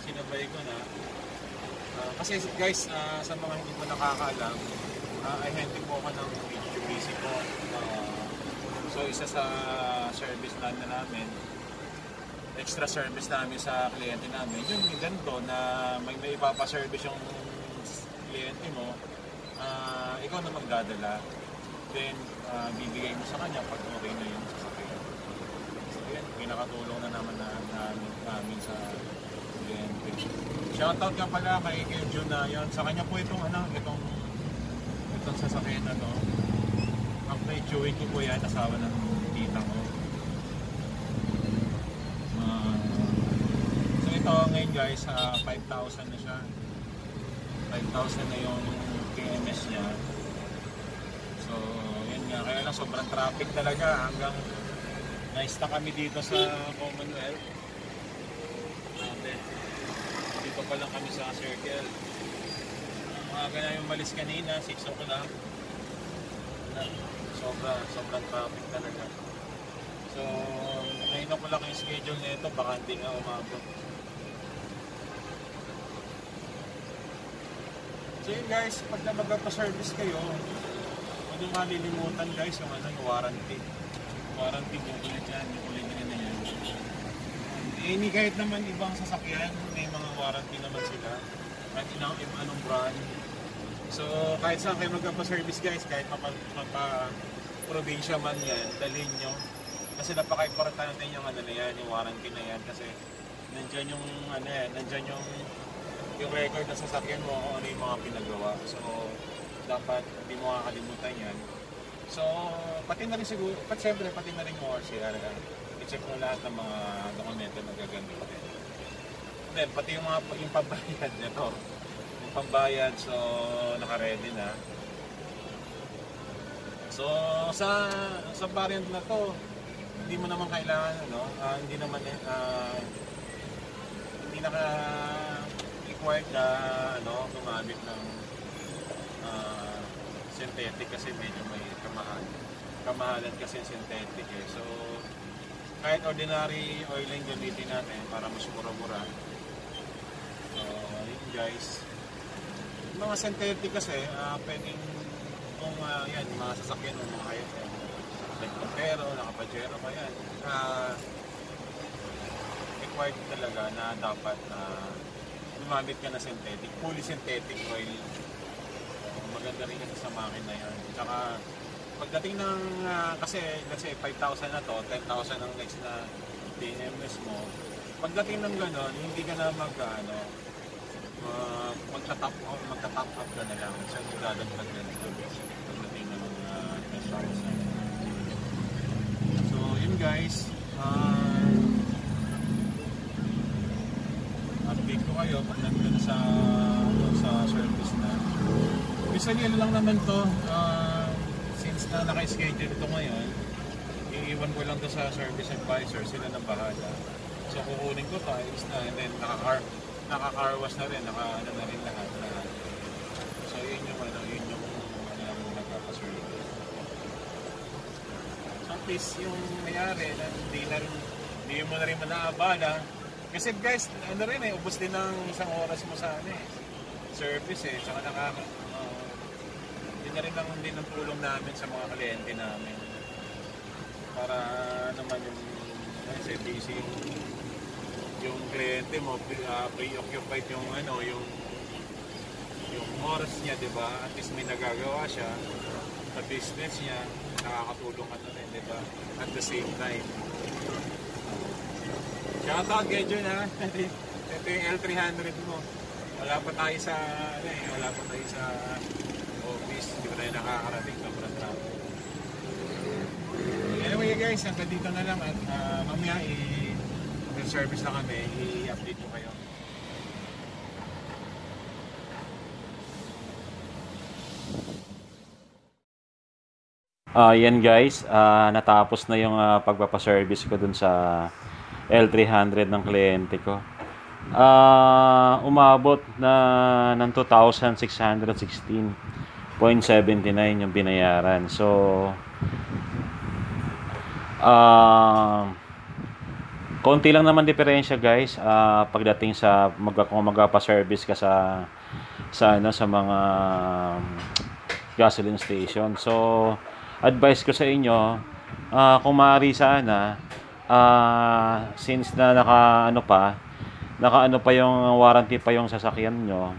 sinabay ko na. Kasi guys, sa mga hindi po nakakaalam, ay hindi po ako ng Mitsubishi po. So isa sa service na namin, extra service namin sa kliyente namin, yung ganito na may ipapaservice yung kliyente mo, ikaw na magdadala, then bibigay mo sa kanya pag okay na yung sasakyan. So yan, pinakatulong na naman namin sa kliyente. Shoutout nga pala kay Jun na yun. Sa kanya po itong sasakyan na to. Ang may Joey ko po yan, asawa ng tita ko. So ito ngayon guys, 5,000 na siya. 5,000 na yung PMS niya. So yun nga, kaya lang sobrang traffic talaga hanggang na-stuck kami dito sa Commonwealth. Dito pa lang kami sa circle. Umaga na yung malis kanina, 6 o'clock. Sobrang traffic talaga. So, 9 o'clock yung schedule nito, baka hindi nga umabot. So yun guys, pag na magpa-service kayo, huwag yung malilimutan guys yung warranty. Warranty, bukulit yan, bukulit nyo na yan. Any kahit naman ibang sasakyan, may mga warranty naman sila. Kahit anong brand. So kahit saan kayo magpa-service guys, kahit mapa-probinsya man yan, dalhin nyo. Kasi napaka-importante yung na yan, yung warranty na yan. Kasi nandyan yung yung record na sasakyan mo kung ano yung mga pinagawa. So dapat hindi mo makakalimutan yan. So pati na rin siguro, siyempre pati na rin yung ORCR. I-check mo lahat ng mga dokumento na gagamitin. Then pati yung pambayad nito. Yung pambayad, so naka-ready na. So sa variant na to, hindi mo naman kailangan hindi required na gumamit ng synthetic kasi medyo may kamahalan kasi synthetic eh. So kahit ordinary oil lang gamitin natin para mas mura-mura. So yun guys, mga synthetic kasi pwedeng kung yan, mga sasakyan ng mga hayop nagpapero, nakapajero pa yan, required talaga na dapat gumamit ka na synthetic, fully synthetic oil. Maganda rin kasi sa makina yan. Tsaka pagdating ng kasi let's say 5,000 na to, 10,000 ang next na DMS mo. Pagdating ng gano'n, hindi ka na magta-top up ka na lang. So dadagdag na ito pagdating ng 10,000. So yun guys, update ko kayo pag nandun sa service na. Usually lang naman to, since na naka-schedule ito ngayon, iiwan ko lang to sa service advisor, sila na bahala. So kukunin ko to, ayos na, and then naka-car wash na rin, naka-ano na rin lahat. So yun yung nagpapaservice. So at least yung mayari na hindi mo na rin manaabala. Kasi guys, ubos din ng isang oras mo sa service eh. Tsaka hindi na rin lang din ang tulong namin sa mga kliyente namin. Para naman kasi busy yung kliyente mo, preoccupied yung oras niya, di ba? At least may nagagawa siya sa business niya, nakakatulong ka na rin, di ba? At the same time. Shoutout kay Jun ha. Ito yung L300 mo. Wala pa tayo sa office. Hindi pa tayo nakakarating. Sobrang traffic. Anyway guys, hanggang dito na lang at mamaya i-service na kami. I-update ko kayo. Yan guys, natapos na yung pagpapaservice ko dun sa L300 ng kliyente ko. Umabot na ng 2,616.79 yung binayaran. So konti lang naman diferensya guys, pagdating sa kung magpa-service ka sa mga gasoline station. So advice ko sa inyo, kung maaari sana, since na naka ano pa yung warranty pa yung sasakyan nyo,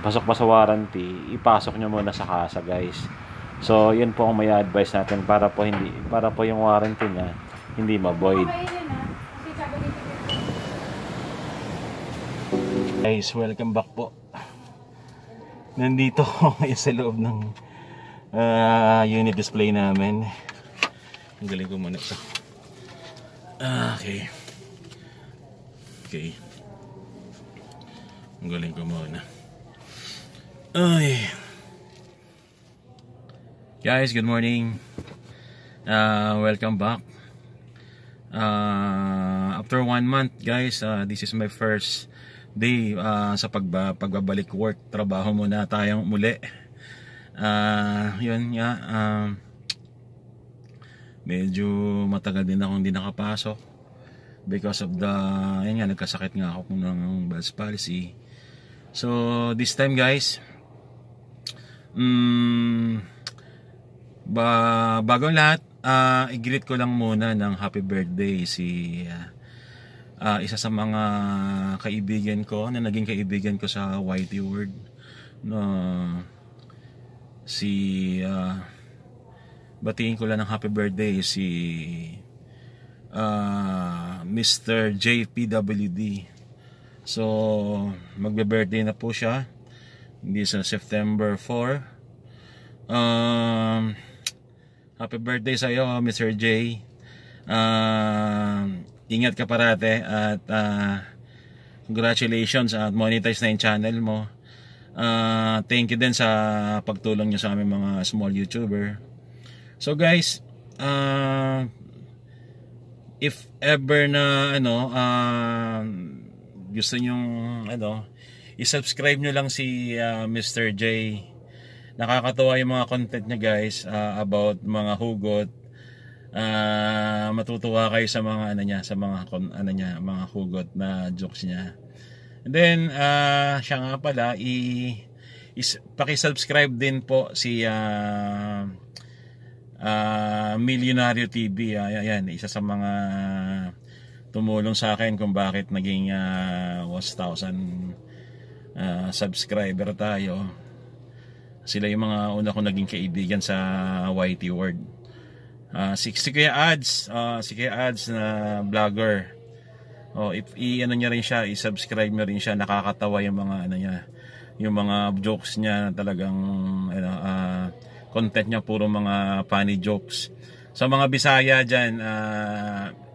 pasok pa sa warranty, ipasok nyo muna sa kasa guys. So yun po ang may advice natin para po yung warranty niya hindi ma-void. Guys, welcome back po. Nandito ako ngayon sa loob ng unit display namin. Ang galing ko muna ito. Okay. Ang galing ko muna. Ay. Guys, good morning. Welcome back. After 1 month guys, this is my first day sa pagbabalik work. Trabaho muna tayong muli. Yun nga, medyo matagal din akong hindi nakapasok because of yun nga, nagkasakit nga ako ng Bell's palsy. So this time guys, bagong lahat, i-greet ko lang muna ng happy birthday isa sa mga kaibigan ko na naging kaibigan ko sa YT World, batiin ko lang ng happy birthday si Mr. JPWD. So magbe-birthday na po siya, hindi sa September 4. Happy birthday sa iyo Mr. J. Ingat ka parate at congratulations at monetize na yung channel mo. Thank you din sa pagtulong nyo sa aming mga small YouTuber. So guys, if ever na gusto nyong i-subscribe nyo lang si Mr. J. Nakakatuwa yung mga content niya guys, about mga hugot. Matutuwa kayo sa mga mga hugot na jokes niya. And then siya nga pala, paki-subscribe din po si Millionario TV. Ayan, isa sa mga tumulong sa akin kung bakit naging 1,000 subscriber tayo. Sila yung mga una kong naging kaibigan sa YT World. Si Kuya Ads, na vlogger. If niya rin siya, i-subscribe niyo rin siya. Nakakatawa yung mga niya, yung mga jokes niya, talagang content niya puro mga funny jokes. Sa mga Bisaya diyan,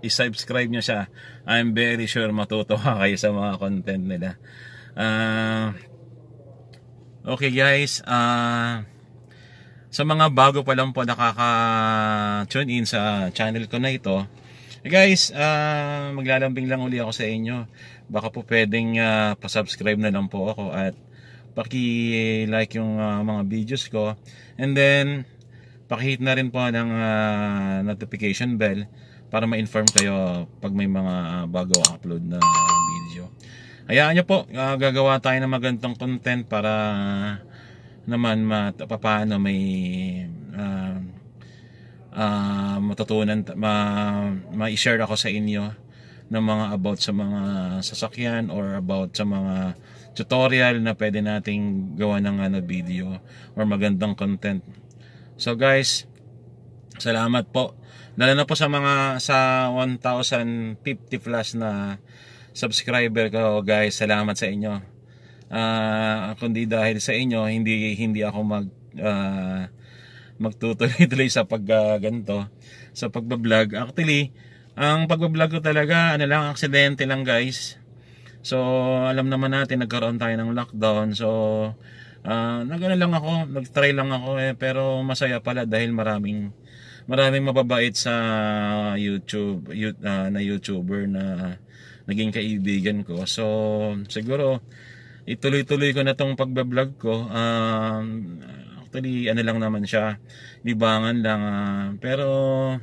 i-subscribe niyo siya. I'm very sure matutuwa kayo sa mga content nila. Okay guys, sa mga bago pa lang po nakaka-tune in sa channel ko na ito, guys, maglalambing lang uli ako sa inyo. Baka po pwedeng pa-subscribe na lang po ako at paki-like yung mga videos ko, and then paki-hit na rin po ng notification bell para ma-inform kayo pag may mga bago upload na video. Hayaan nyo po, gagawa tayo ng magandang content para naman paano may matutunan, ma-share ako sa inyo ng mga about sa mga sasakyan or about sa mga tutorial na pwede nating gawa ng video or magandang content. So guys, salamat po. Lalo na po sa 1,050 plus na subscriber ko guys, salamat sa inyo. Kundi dahil sa inyo, hindi ako magtutuloy-tuloy sa ganito, sa pagbablog. Actually, ang pagbablog ko talaga, aksidente lang guys. So, alam naman natin, nagkaroon tayo ng lockdown. So, nag-try lang ako pero masaya pala dahil maraming mababait sa YouTube, na YouTuber na naging kaibigan ko. So siguro ituloy-tuloy ko na tong pagbablog ko. Actually lang naman siya, libangan lang, pero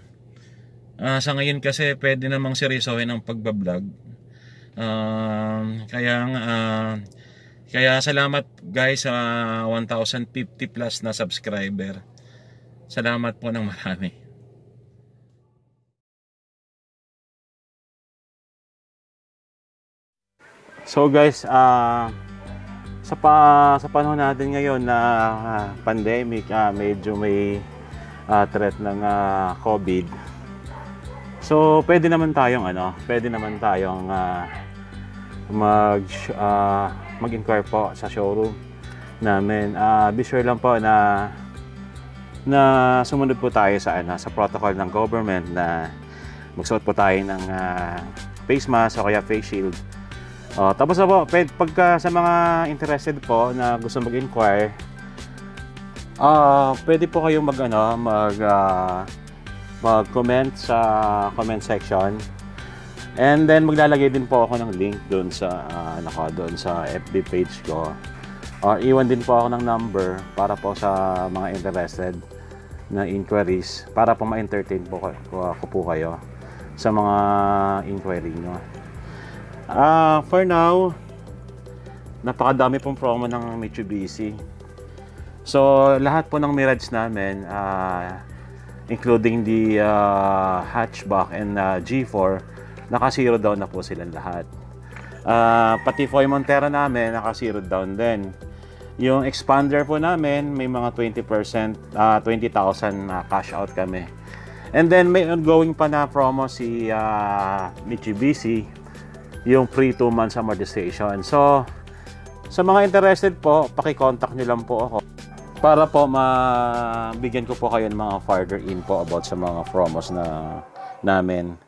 Sa ngayon kasi pwede namang seryosohin ang pagbablog. Kaya salamat guys sa 1,050 plus na subscriber. Salamat po ng marami. So guys, sa panahon natin ngayon na pandemic, medyo may threat ng COVID. So pwede naman tayong mag-inquire po sa showroom namin. Be sure lang po na sumunod po tayo sa protocol ng government, na magsuot po tayo ng face mask o kaya face shield. Tapos po, pagka sa mga interested po na gusto mag-inquire, pwede po kayong mag-comment sa comment section. And then maglalagay din po ako ng link doon sa FB page ko. Or iwan din po ako ng number para po sa mga interested na inquiries, para po ma-entertain po ko kayo sa mga inquiry nyo. For now, napakadami pong promo ng Mitsubishi. So lahat po ng Mirage namin, including the hatchback and G4, naka-zero down na po silang lahat. Pati Foy Montero namin, naka-zero down din. Yung expander po namin, may mga 20%, 20,000 cash out kami. And then may ongoing pa na promo si Mitsubishi, yung free 2 months amortization. So sa mga interested po, paki-contact nyo lang po ako para po mabigyan ko po kayo ng mga further info about sa mga promos na namin.